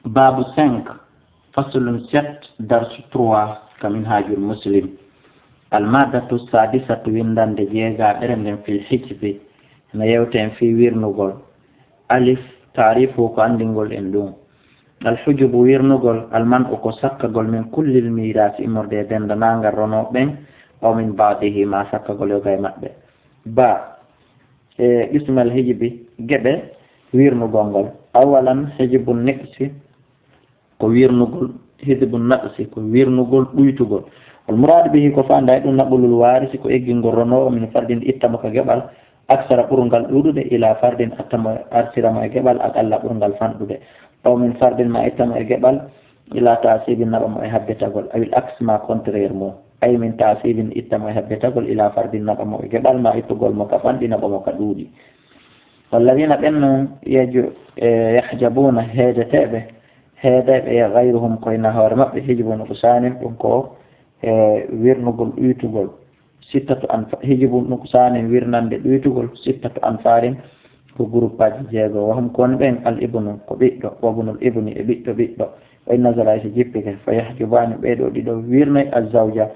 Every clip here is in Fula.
باب 5 فصل 7 درس 3 كمنهاج المسلم. المادة السادسة ويندان دجيغا درن في الحجب نيوتين في ويرنغول. ألف تعريفه كأندنغول اندون. الحجب ويرنغول المنع كسكغول من كل الميراث إمرد دندنانغ رونوبين أو من بعده ما سكغول يوغاي مأبه. با اسم الحجب جبه ويرنغول. أولا حجب النقص كويرنغول حجب النقص كويرنغول بيتغول. والمراد به كفان دايدو نقول الوارث كو اجينغو رونو من فرد اتما كجبال اكثر قرنغال دودو الى فرد اتما ارسرا ما جبال اقل قرنغال فاندو او من فرد ما اتما جبال الى تعصيب النبا ما يحبتغول او العكس ما كونترير مو اي من تعصيب اتما يحبتغول الى فرد النبا ما جبال ما يتغول ما كفان دي نبا ما كدودي. والذين بانهم يحجبون هذا تابه هذا غيرهم كوينا هورما يحجبون قسانم كو ويرنغول يوتغول ستة أنفار هجب نقصان ويرنان يوتغول ستة أنفار كجروبات جيغو وهم كون بين الابن كبيدو وابن الابن بيدو بيدو وإن نزل يجيبك فيحجبان بيدو ديدو ويرني الزوجة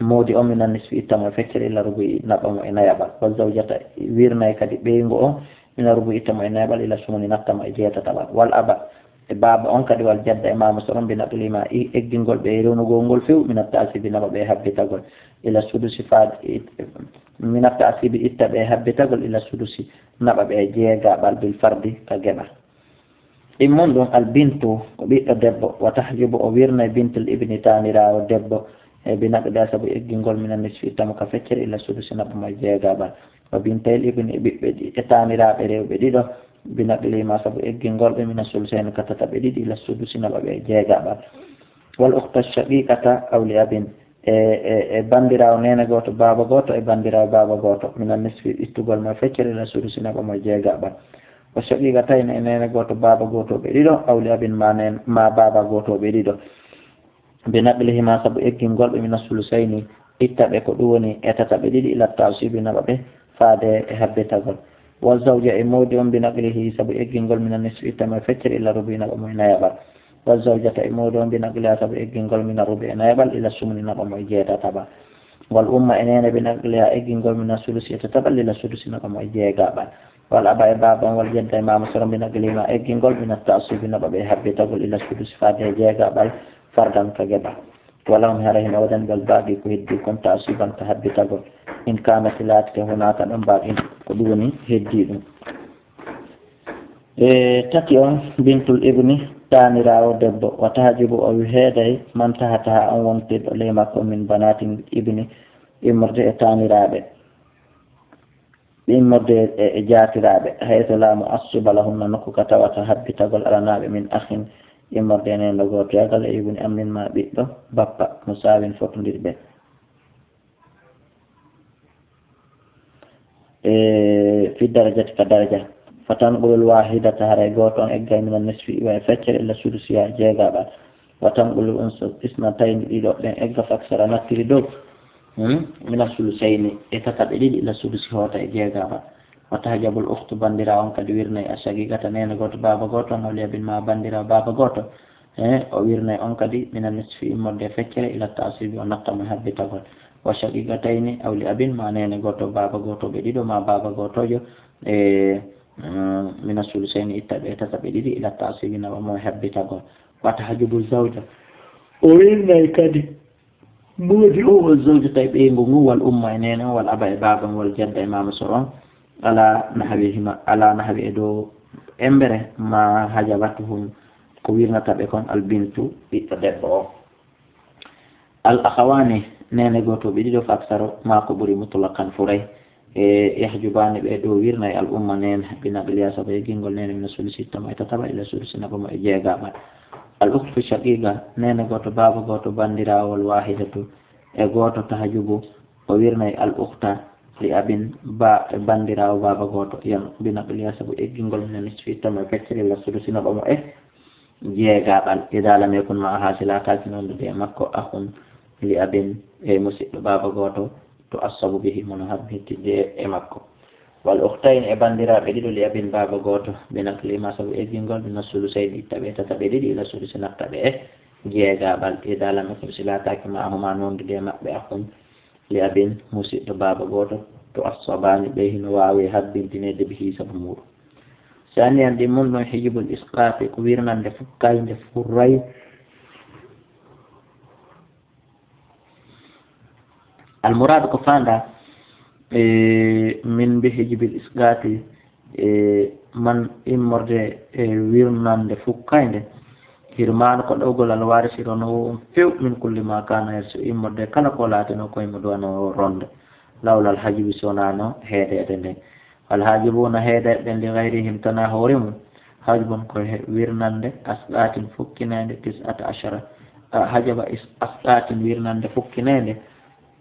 مودي من النسف إتما فكر إلا ربي نبأم إنا يبال والزوجة ويرني كدي بينغو من ربي إتما إنا يبال إلا سموني نقتما إجيتا تبال والأبا باب on kadi wal jadda imam sallam bin aqlima eggingol be rewno gongol few min at-ta'sib naba be habbitagol ila sudusi faad min at-ta'sib itta be habbitagol ila sudusi naba be jeega bal bil fardi ka geba immon don al bintu ko bi debbo wa tahjibu o wirna bintul ibni tanira o debbo e bi nabda sabu eggingol min an-nisfi tam ka feccere ila sudusi naba ma jeega bal wa bintul ibni be tanira be rewbe dido binaqli ma sabu eggingol be min sulsen katata be didi ila sudusina be jeegaba wal ukhta shaqiqata aw li abin e bandiraw nena goto baba goto e bandiraw baba goto min nisfi istugol ma feccere ila sudusina ba ma jeegaba wa shaqiqata nena goto baba goto be dido aw li abin manen ma baba goto be dido binaqli ma sabu eggingol be min sulsaini ittabe ko duwoni etata be didi ila tawsibina be faade e habbetagol والزوجة إمودي بنقله سبو إجنقل من النسوء تما فتر إلا ربنا ومعنا يبال والزوجة إمودي بنقلها سبو إجنقل من ربنا يبال إلا سمننا ومعجيتا تبا والأمة إنين بنقلها إجنقل من السلس يتتبال إلا سلسنا ومعجيتا بال والأبا بابا والجد إمام سرم بنقلهما إجنقل من التعصيب نبا يحبتقل إلا سلس فاده جيغا بال فردا كجبا ولهم هرهن ودن بالباقي كهدي كنت تعصيبا تحبتقل إن كانت لاتك هناك أنباء قدوني هديد تكيون بنت الابن تانرا ودب وتهجب أو هذا من تحتها أن وانتد لما من بنات الابن إمرد تانرا إمرد جات رابع حيث لا مؤصب لهن نكوكة وتهبتقل أرناب من أخ إمرد نغوت يغل ابن أمن ما بيئة بابا مساوين فوق للبيت في الدرجة كدرجة فتنقل الواحدة هرقوتون إجاي من النصف ويفتر إلا سدسيا جيغابا وتنقل اثنتين إلى إجا فاكسر نكتر دوك من الثلثين إتتبعيد إلى سدسي هوتا جيغابا وتهجب الأخت باندرا كدويرني أشاقيقة نين غوت بابا غوتون وليا بالما باندرا بابا غوتو وويرني أنكدي من النصف إمر فتر إلى التعصيب ونقطة محبتة غوت وشقيقتين أو لأبين ما نين غوتو بابا غوتو بديدو ما بابا غوتو جو من الثلثين إتتبعيد إلى التعصيب ومحبتة غوت وتهجب الزوجة وويرني كدي مودي هو الزوجة طيب إنغو والأم إنين والأبا بابا والجد إمام سرون على نحو إدو إمبره ما حجبتهم كويرنا تبقون البنت بتدبعو الأخواني نene goto be dido faksaro ma ko buri mutlaqan furay yahjubani be do wirna al umma nen bina biliyasa be gingol nene min solicita ma tataba ila solicina ko ma jeega ma al ukhtu shaqiqa nene goto baba goto bandira wal wahidatu e goto tahjubu o wirna al ukhta li abin ba bandira o baba goto yan bina biliyasa be gingol nene solicita ma feccere ila solicina ko ma jeega bal idala me kun ma hasila kaltinon de makko akhun li abin musidɗo baba goto to assabu bihi mono habbittide e makko والأختين إبندرا بديد لأب باب غوتو بنقل ما سوى إذنقل من الثلثين التبعية تبديد إلى الثلث نقتبعه جيغا بل إذا لم يكن سلاتك معهما نون دي مأبعهم لأب مسيء باب غوتو تؤصبان به نواوي هد بنتني به سبمور ثانيا دي من حجب الإسقاط كبيرنا لفكاين لفرين المراد كفاندا من بحجب الإسقاط من إمرد ويرنان لفكاين hirman ko dogol al warisi rono few min kulli ma kana yarsu immorde kala ko latino koye mo dono ronde lawla al hajibi sonano heedede nde al hajibuna heedede li gayrihim tana hooremum hajibun ko wirnande asqatin fukkinede 19 hajaba asqatin wirnande fukkinede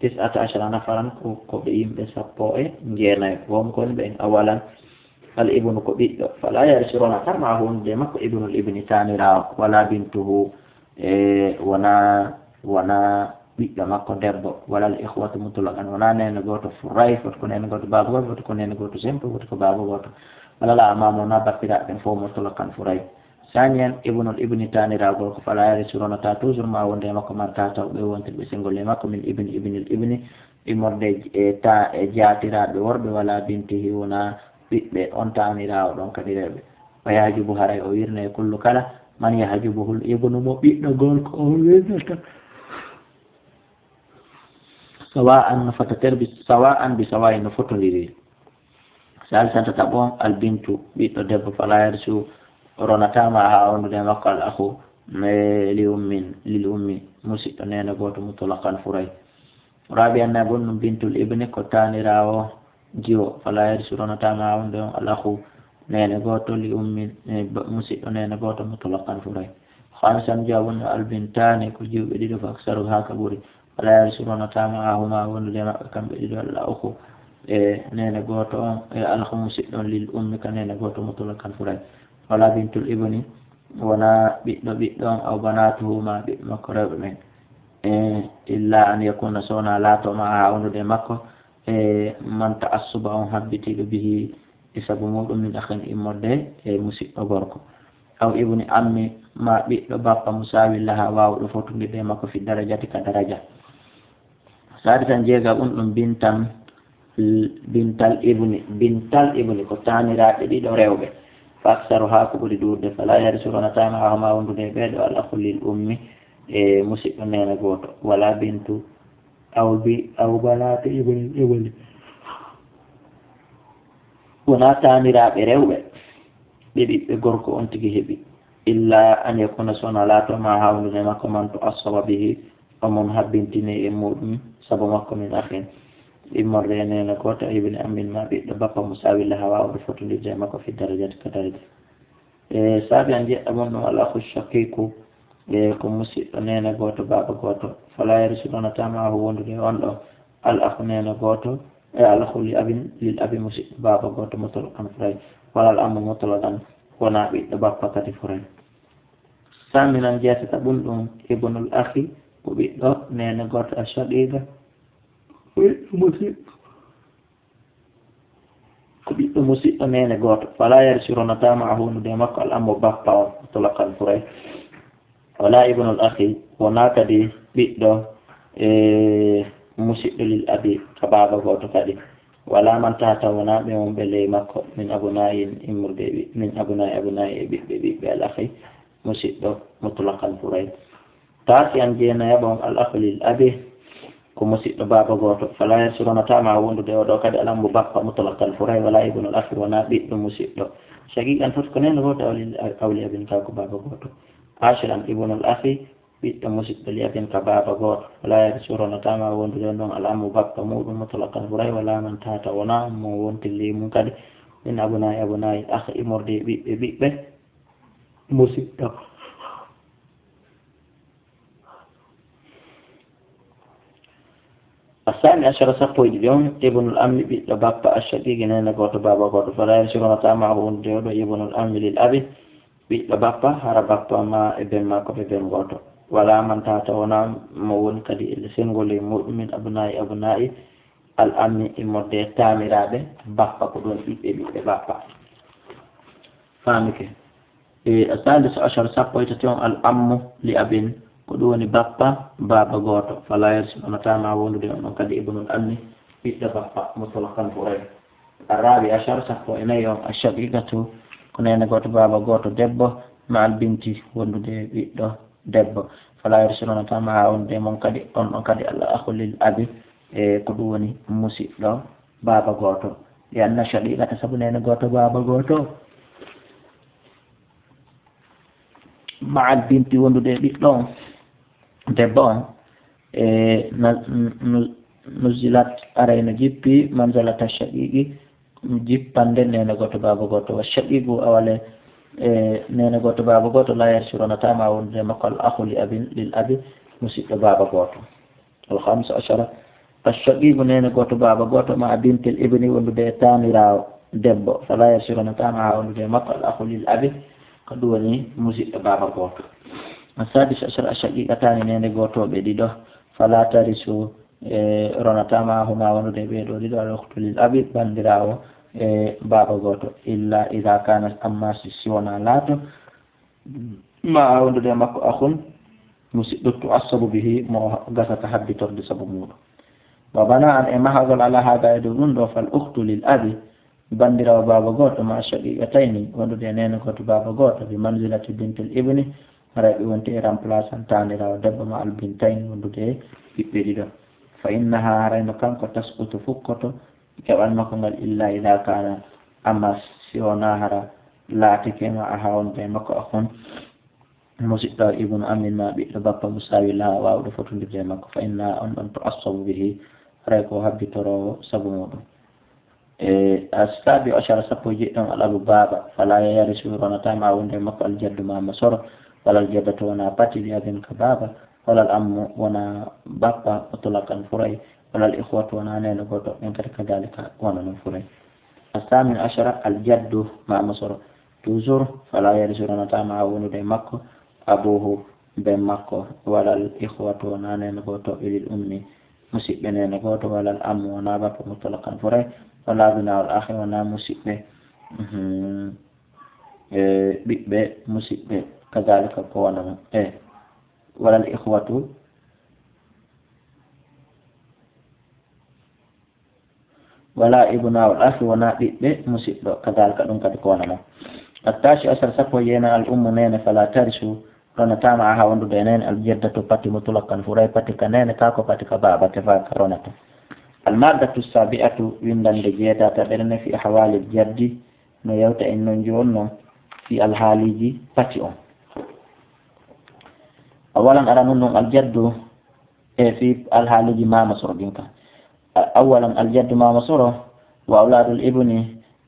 19 nafaran ko be yimbe sappo e jeenay won ko be awalan الابن كبير فلا يرسلون ترمعه دمك ابن الابن تانرا ولا بنته ونا بيدمك دبو ولا الإخوة مطلقا ونا نغوت فراي فتكون نغوت بابو فتكون نغوت سيمبو فتكون بابو ولا لا أمامنا بقراء فهو مطلقا فراي ثانيا ابن الابن تانرا فلا يرسلون تاتوزر ما وندمك ما تاتو بيوانت بسنغول لمك من ابن الابن إمرد تا جاترا بورد ولا بنته ونا ɓiɓɓe on taaniraawo ɗon kadi reɓe wa yajubu haray o wirne kullu kala man yahajubuhul ibnu mo ɓiɗɗo gorko o wirnata sawa'an fata terbi sawa'an bi sawa'i no fotondiri salisanta taɓon albintu ɓiɗɗo debbo fala yarsu ronatama ha wondude makko al akhu lil ummi musidɗo nene goto mutlaqan furay rabi anna bonnum bintul ibni ko taaniraawo jiwo fala yarsu ronatama ha wonde al akhu nene goto li ummi musidɗo nene goto mutlaqan furay khamisan jawon albintani ko jiwɓe ɗiɗo fa aksaru haka ɓuuri fala yarsu ronatama ha huma wondude maɓɓe kamɓe ɗiɗo al akhu nene goto on alakhu musidɗon lil ummi ka nene goto mutlaqan furay wala bintul ibni wona ɓiɗɗo on aw banatuhuma ɓiɓɓe makko rewɓe men illa an yakuna sowna laatoma ha wondude makko man ta'assuba on habbitiɗo bihi e sabu muɗum min akhen immorde e musidɗo gorko aw ibni ammi ma ɓiɗɗo bappa musawillaha wawɗo fotuguide makko fi darajati ka daraja sadi tan jeega ɗum bintal ibni ko taniraɓe ɗiɗo rewɓe fa aksaru ha ko ɓuri ɗurde fala yarsuronatama ha ma wondude ɓeɗo al akhu lil ummi e musidɗo nene goto wala bintu aw banate ibni wona taniraɓe rewɓe ɓe ɓiɓɓe gorko on tigui heeɓi illa an yakuna sona latoma ha wondude makko man to assoba bihi omon habbintini e muɗum saabu makko min akhin immorde nene goto ibni amin ma ɓiɗɗo bappa musawilla ha wawde fotodirde makko fi darajati ka daraja saabi an jeɗɗa mon ɗum al akhu shaqiqu ko musidɗo nene goto baba goto fala yarsuɗonatama ho wondude on ɗo al akhu nene goto e al akhu lil abi musidɗo baba goto mutlaqan furay wala al ammu mutlaqan wona ɓiɗɗo bappa kadi furay saminan jeetata ɓum ɗum ibnul akhi ko ɓiɗɗo nene goto a shaqiqa ko ɓiɗɗo musidɗo nene goto fala yarsuronatama a hundude makko al ammu bappa on mutlaqan furay wala ibnul akhi wona kadi ɓiɗɗo musidɗo lil abi ka baba goto kadi wala man tata wona ɓe wonɓe ley makko min abunayin immurde min abunayi e ɓiɓɓe al akhi musidɗo mutlaqan furay taati an jeenayaɓon al akhu lil abi ko musidɗo baba goto fala yarsuronatama wondude oɗo kadi al ammu bappa mutlaqan furay wala ibnul akhi wona ɓiɗɗo musidɗo shaqiqan fof ko nene goto awli abin ka ko baba goto ashiran ibnul akhi ɓiɗɗo musidɗo li abin ka baba goto wala yarsuronatama wondude ɗon al ammu bappa muɗum mutlaqan furay wala man tata wona mo wontilli mum kadi min abunayi akh immorde ɓiɓɓe musidɗo الثاني عشر سقوي اليوم ابن الأم ɓiɗɗo bappa الشقيق nene goto baba goto fala yarsuronatama wondude oɗo ibn al-am lil abi ɓiɗɗo bappa hara bappa ma e ben makko ɓe ben goto wala man tata wona mo woni kadi e sengol e muɗum min abunayi الأمن إمودي تامرابي بابا كدون إبي بابا فهمك الثالث عشر سبويتتون الأم لأبن كدون بابا غوتو فلا يرسل أمتاما ولد قد ابن الأمن إذا بابا مطلقا فرين الرابع عشر سبوينا يوم الشقيقة كنين غوتو بابا غوتو دبو مع البنت ولد بيدو دبو فلا يرسل أمتاما ولد من قد الأخ للأبي كدوني مسيء بابا غوتو لأن شقيقة سبنين غوتو بابا غوتو مع البنت ولد بيدو دبو نزلت أرين جيبي منزلة الشقيقي جيب بندن نينا غوتو بابا غوتو والشقيق أولي نينا غوتو بابا غوتو لا يرسلون تاما ولد مقال أخو للأبي مسيء بابا غوتو الخامس عشر الشقيق نينا غوتو بابا غوتو مع بنت الابن ولد تاني راو دبو فلا يرسلون تاما ولد مقال أخو للأبي كدوني مسيء بابا غوتو السادس عشر الشقيقتان نينا غوتو بديدو فلا ترسو رونتاما هما ولد بيدو ديدو الأخت للأبي بندراو بابا غوتو إلا إذا كانت أما سيسيونا لاتو ما ولد مكو أخون مسيء تعصب به مو غسة حد ترد سبب مولو وبناء إما هذا على هذا يدون فالأخت للأبي بندراو بابا غوتو مع الشقيقتين ولد نينا غوتو بابا غوتو بمنزلة بنت الابن رأي وانتي رامبلاسان تاني راو دب مع البنتين ولد بيدو فإنها رأينا كانك تسقط فقط كأن مكان إلا إذا كان أما سيوناهرا لا تكيما أهاون بيمك أخون مسيطة ابن أمن ما بيربط مساوي لها وأولفة لبيمك فإنها أن تعصب به رأيكو هبي ترو سبمود السابع عشر سبو جئنا الأبو بابا فلا يرسو رونتا معون بيمك الجد ما مصر ولا الجدة ونا باتي لأبن كبابا ولا الأم ونا بابا مطلقا فري ولا الإخوة ونا نين غوتو ينكر كذلك ونا نفري الثامن عشر الجد مع مصر توزور فلا يرزقنا تاما ولد مكة أبوه بن مكة ولا الإخوة ونا نين غوتو إلى الأم مسيب نين غوتو ولا الأم ونا بابا مطلقا فري ولا بنا الأخ ونا مسيب بيب مسيب كذلك كوانا ولا الإخوة ولا ابناء الأخ ونا بيب مسيب كذلك دون كوانا التاسع عشر سبوينا الأم نين فلا ترسو رونتا معها وندو دينين الجدة باتي مطلقا فراي باتي كنين كاكو باتي كبابا تفاك رونتا المادة السابعة وندن دجيتا تدرن في أحوال الجد نيوتا إنن جونو في الحاليجي باتيون أولا أرانون الجد في الحاليجي ما مصر بينك أولا الجد ما مصر وأولاد الابن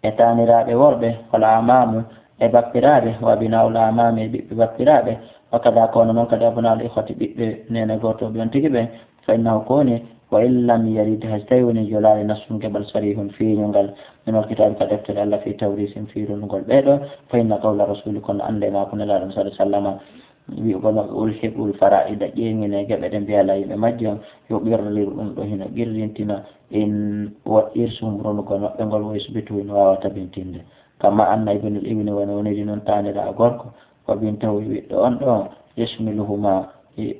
etani raɓe worɓe wala amamu e bappiraɓe wabinaw la amami e ɓiɓɓe bappiraɓe wakada kono noon kadi abunal ihwati ɓiɓɓe nene gotoɓe on tigui ɓe fa innahu koni wa in lam yarid hay so tawi woni jolade nassum keɓal sarihun fiiñugal minol kitabe ka deftere allah fi tawrisin firunugol ɓeɗo fa inna qawla rasuli kono ande ma ko nelaɗum sa sallama wi'ugono ulhiɓul fara'ida ƴeŋine geɓe ɗe mbiyala yimɓe majjum yo ɓirlir ɗum ɗo hino ɓirlintina in waɗɗir sumrunugo maɓɓe ngol woysbitu no wawa tabintinde kamma anna ibnul ibni woni woniri noon tanira gorko ko bintahu wiɗɗo on ɗo yasmiluhuma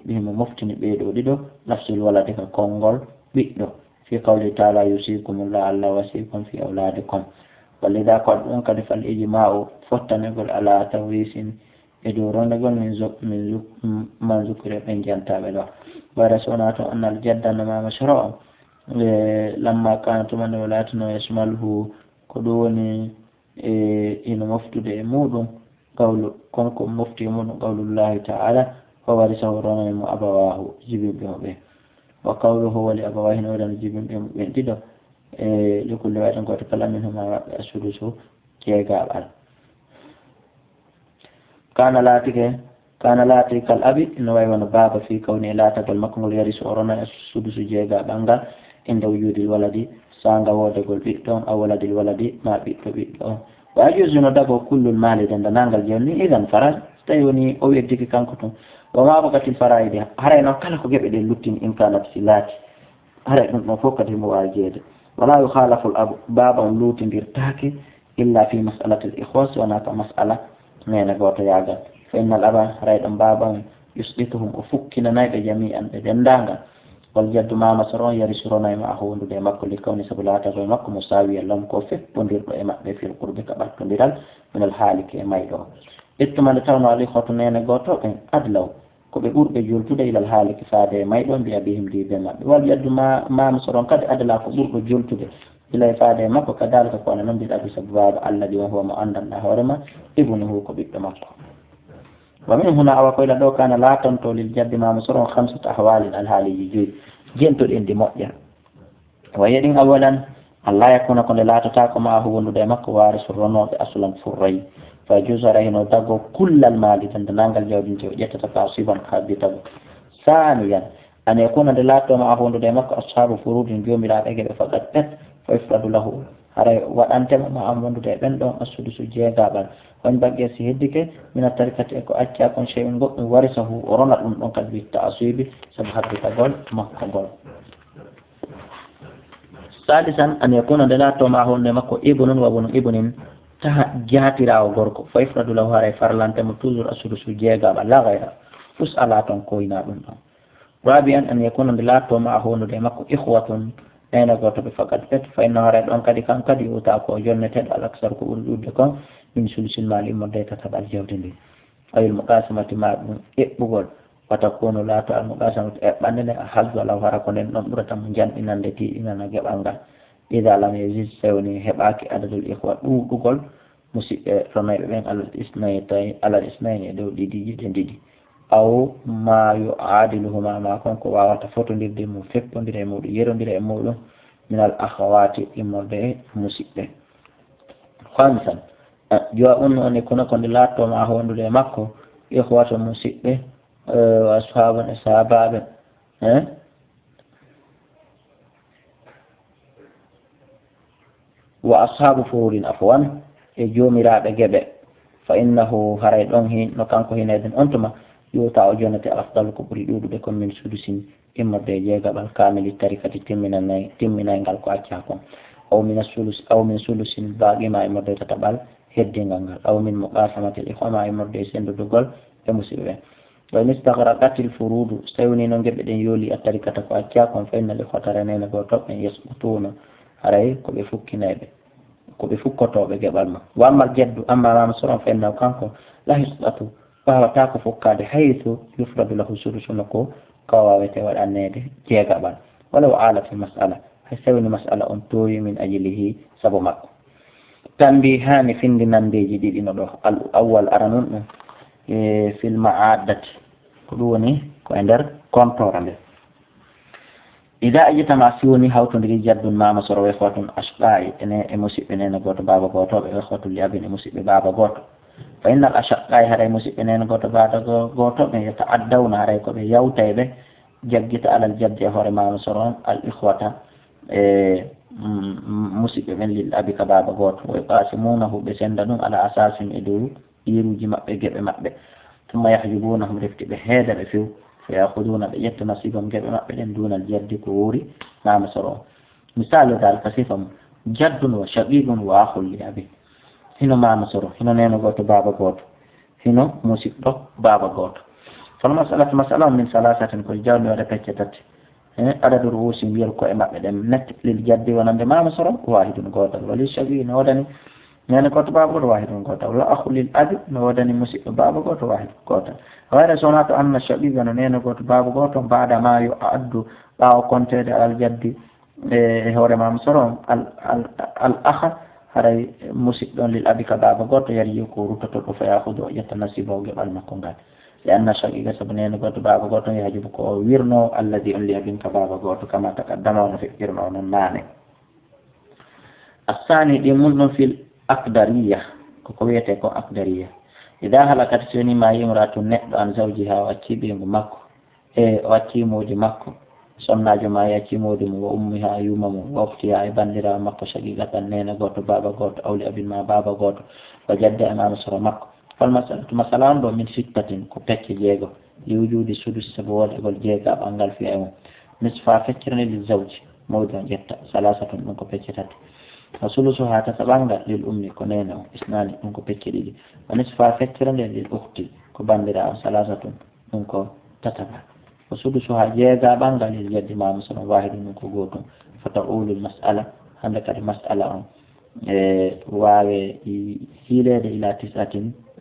bimo moftini ɓeeɗo ɗiɗo nafsul walade ka konngol ɓiɗɗo fi qawli taala yusikumullah allah wasikum fi awladikum wallida ko ɗum kadi fal ijma'u fottanegol ala tawrisin e dow rondegol min man zukure ɓen jantaɓe ɗo wayra sowna to annal jaddannomama shoro'o lamma kana tumande walatino yasmalhu ko ɗum woni ino moftude e muɗum qawlu konko mofti e muɗum qawlullahi ta'ala wa warisahu ronanemo abawahu jibinɓe moɓe wa qawluhu wali abawahi no waɗano jibinɓe muɓen ɗiɗo likulli waɗen goto kala min huma maɓɓe asudusu jeegaɓal kana laati kal abi no wawi wono baaba fi kawni e laatagol makko ngol yari so rona e sudusu jeegaɓal ngal inde wujudil waladi sanga wodegol ɓiɗɗo a waladil waladi ma ɓiɗɗo on wa ajuzu no dago kullul maali dendanangal jewni idan faraj so tawi woni o weddiki kanko tun wa ma bakatil farayide haray noon kala ko geɓe ɗe luttini in kanat si laati هرأي مفوقة مواجهة ولا يخالف الأب بابا لوت ديرتاكي إلا في مسألة الإخوة وناك مسألة نينا قوة ياغا فإن الأب رأي بابا يسقطهم أفكنا نايب جميعا دنداغا والجد ما مسرون يرسلون معه وندي مكو لكون سبلاتا مكو مساويا لهم كوفي بندير في القرب كبار كبيرا من الحال كما يدو اتمنى تاونو علي خطو نينا قوة أدلو ko be ɓurɓe joltude ilal haali faade mayɗon mbiya bihim diɓe maɓɓe wal yaddu ma soron kadi adala ko ɓurɗo joltude ila faade makko kadalika ko ana noon mbiɗa bisabu baba allah ɗi on huwa mo andanɗa hoorema ibnuhu ko ɓiɗɗo makko wa min huna awa koyla ɗo kana latanto lil jaddi mama soron hamsata ahwalin alhaaliji joyi jentoɗen ɗi moƴƴa wa yeɗin awalan allah yakuna ko nde latata ko ma wondude makko waari so ronoɓe asulan furrayi فيجوز عليه أن يتقو كل المال تندنانغ الجودين يتتفع صيبا خابطه ثانيا أن يكون دلاتو معه ندمك أصحاب فروض يوم لا أجل فقط بت فيفرد له وأنت معه ندمن دون السدس جيغابا وإن بقي سيهدك من التركة أكو أكون شيء ورثه ورنا قد بالتعصيب سبحانه بتقول مقبول ثالثا أن يكون دلاتو معه ندمك ابن وابن ابن taha jatirawo gorko fa ifradu lahu haray farlantemo toujours asudusu jeegaɓa la gayra fus ala ton koyna ɗum ɗon rabi an yakuna nde lattoma a hondude makko ihwatun ene goto ɓe fakat pet fa inno haray ɗon kadi kan kadi wuta ko jonneteɗo al aksar ko ɓuri ɗudde kon min sulusil mal immorde tataɓal jewte ndi awil muqasamati ma ɗum eɓɓugol watakunu laato al muqasamati eɓɓande nde a haldu alaw hara ko nden ɗon ɓuratamo janɗinande tiɗinana geɓal ngal إذا لم يزيد سوني هباك عدد الإخوة دوغول مسيء رمي بين على الاثنين دو دي أو ما يعادلهما ما كون كوا تفوت ندي مو فيب ندي مو يرون ندي مو من الأخوات إمرده مسيء خامسا جوا أن يكون كندلات ما هو ندي ماكو إخوة مسيء وأصحاب السباب وأصحاب فروض أفوان جومرا بجبه فإنه هريدون هين نكانكو هين إذن أنتما يوتا أجونة أفضل كبري يودو بكم من سدسين إما بيجيغا بالكامل التركة تمنا ينغالكو أكياكم أو من السلس أو من سلس باقي ما إما بيتتبال هدين أو من مقاسمة الإخوة ما إما بيسين دوغول بمسيبه وإن استغرقت الفروض سيوني ننجب إذن يولي التركة أكياكم فإن الإخوة ترنين غوتوب يسقطون haray ko ɓe fukkinaɓe ko ɓe fukkotoɓe geɓal ma wa ammal jeddu amma mama soron fa innahu kanko la hisɗatu wawata ko fukkade haythu yufradu lahu sudusuno ko kawa wawete waɗannede jeegaɓal walaw ala fi masala hay sawni masala on towi min ajlihi saabu makko tambi hani findinandeji ɗiɗino ɗo al awwal ara nun ɗum fil ma'addati ko ɗum woni ko e nder comptora nde إذا أجتمع سيوني هاوتون دي جد ماما سروي إخوة أشقاء إن مسيب إنين غوت بابا غوتو إخوة لأبين مسيب بابا غوتو فإن الأشقاء هراي مسيب إنين غوت بابا غوتو يتعدون هراي كو يوتي به جگت على الجد هوري ماما سرون الإخوة مسيب من للأبي كبابا غوتو ويقاسمونه بسندنون على أساس إدو يروجي مأبي جب مأبي ثم يحجبونهم رفت بهذا بفيو فيأخذون بيت نصيبهم جب مأبين دون الجد كوري نعم سرون مثال ذلك صفة جد وشقيق وأخ لأبي هنا معنى سرون هنا نينو غوتو بابا غوتو هنا موسيق بابا غوتو فالمسألة مسألة من ثلاثة كل جاول وركتت عدد رؤوس يلقى مأبين نت للجد ونند معنى سرون واحد غوتو وللشقيق نودني يعني كوت بابا واحد غوتو ولا أخ للأبي نودني موسيق بابا غوتو واحد غوتو غير سونات أن الشقيق نينو غوتو بابا غوتو بعد ما يعد أو كونتيد على الجد هوري مام سرون الأخ هراي موسيق للأبي كبابا غوتو يريكو روتو فيأخذ يتناسبه قبل ما كونغال لأن الشقيق سبنين غوتو بابا غوتو يجبكو ويرنو الذي أن لأبين كبابا غوتو كما تقدمون في إرنون الناني الثاني يمن في الأقدرية كوكويتكو أقدرية إذا هلكت سوني ما يمرأة نقض عن زوجها واتيبه مكو واتيمود مكو sonnajo ma yaccimode mum wa ummiha yuma mum wa ukhtiha e bandira makko shaqiqatan nena goto baba goto awli abin ma baba goto wa jadde amama soro makko fal masala on ɗo min sittatin ko pecce jeego liwjuudi sudusi sabu wodegol jeega ɓangal fiya mum نصفا فكرني للزوج موضع جتا 3 نكو فكرتات وثلثها تتبانغ للأم كونين اثنان نكو فكري ونصفا فكرني للأخت كباندرا 3 نكو تتبع وسدسها جيغا بانغ للجد ما مثلا واحد نكو غوتو فتقول المسألة عندك المسألة واوي هيلة إلى 9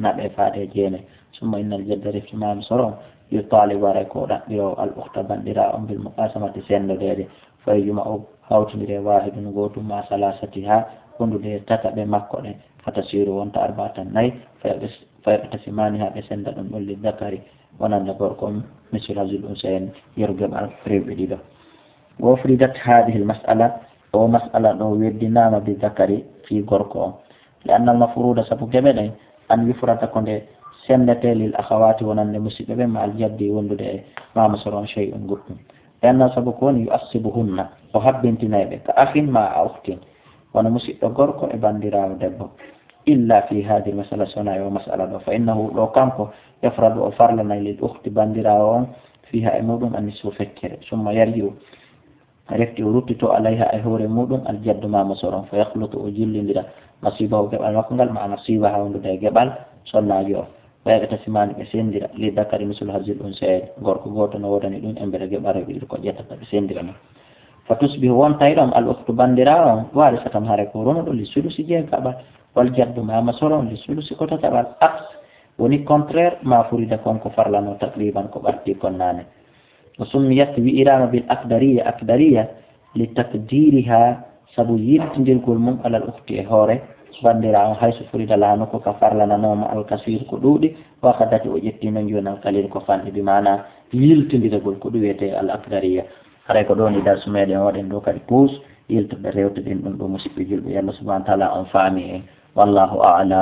نبع فاتي جيني ثم إن الجد رفت ما مثلا يطالب وريكودا بيو الأخت باندرا بالمقاسمة سند ديري فيجمع هاوتندري واحد غوتو مع 3 كندو دي تتبع مكو فتصير وانت 4 ناي فيقتسمانها بسند للذكر وننظركم مثل هذه الأنثيين يرجم على الفريق جديدة. وفردت هذه المسألة ومسألة ويدنام بالذكر في غرقهم لأن المفروض سبب جبلين أن يفرد كند سنة للأخوات ونن مسلم مع الجد وندد ما مصرون شيء قلتم لأن سبكون يؤصبهن وحب انتنابه كأخ مع أخت ونمسك غرق إباندرا ودبه إلا في هذه المسألة سنة ومسألة فإنه لو كانكو يفرد أفرلنا للأخت باندرا فيها أمود أن يسوفكر ثم يرجو رفتي ورتتو عليها أهور مود الجد ما مصرون فيخلط أجل لدى نصيبه جبال وكنغل مع نصيبها وندد جبال صنع جو ويقتسمان بسندر لذكر مثل هذه الأنثيين غرق غوتو نودن دون أمبرج بارك يركو جتا بسندر فتصبح وان تايرم الأخت باندرا وارثة هاركورون للثلث جيغا والجد ما مصرون للثلث كوتا تبال أقص وني كونترير ما فريد كون كفرلانو تقريبا كبارتي كناني وسميت بإيران بالأقدرية أقدرية لتقديرها سبويل تنجل كل على الأخت هوري باندرا حيث فريد لانو كفرلنا نوم الكثير كدودي وقدت وجدت من جون القليل كفان بمعنى يلتندي كل كدوية الأقدرية هريكو دوني دار سميدي ودن دو كاري بوس يلتندي ريوتدين دون دو مسيبي جلبي يالله سبحانه وتعالى أنفعني والله أعلى